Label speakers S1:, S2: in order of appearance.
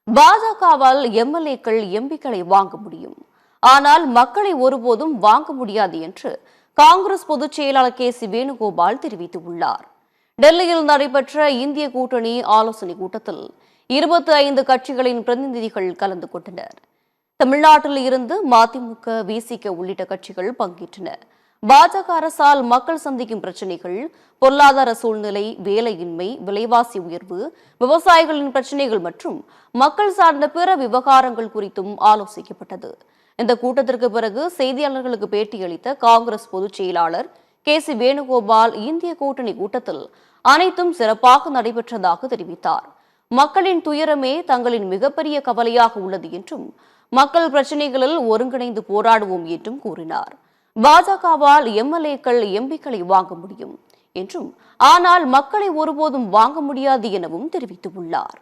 S1: பாஜகவால் எம்எல்ஏக்கள் எம்பிக்களை வாங்க முடியும், ஆனால் மக்களை ஒருபோதும் வாங்க முடியாது என்று காங்கிரஸ் பொதுச் செயலாளர் கே.சி. வேணுகோபால் தெரிவித்துள்ளார். டெல்லியில் நடைபெற்ற இந்திய கூட்டணி ஆலோசனைக் கூட்டத்தில் 25 கட்சிகளின் பிரதிநிதிகள் கலந்து கொண்டனர். தமிழ்நாட்டில் இருந்து மதிமுக, விசிக உள்ளிட்ட கட்சிகள் பங்கேற்றன. பாஜக அரசால் மக்கள் சந்திக்கும் பிரச்சினைகள், பொருளாதார சூழ்நிலை, வேலையின்மை, விலைவாசி உயர்வு, விவசாயிகளின் பிரச்சினைகள் மற்றும் மக்கள் சார்ந்த பிற விவகாரங்கள் குறித்தும் ஆலோசிக்கப்பட்டது. இந்த கூட்டத்திற்கு பிறகு செய்தியாளர்களுக்கு பேட்டியளித்த காங்கிரஸ் பொதுச் செயலாளர் கே.சி. வேணுகோபால் இந்திய கூட்டணி கூட்டத்தில் அனைத்தும் சிறப்பாக நடைபெற்றதாக தெரிவித்தார். மக்களின் துயரமே தங்களின் மிகப்பெரிய கவலையாக உள்ளது என்றும் மக்கள் பிரச்சினைகளில் ஒருங்கிணைந்து போராடுவோம் என்றும் கூறினார். பாஜகவால் எம்எல்ஏக்கள் எம்பிக்களை வாங்க முடியும் என்றும், ஆனால் மக்களை ஒருபோதும் வாங்க முடியாது எனவும் தெரிவித்துள்ளார்.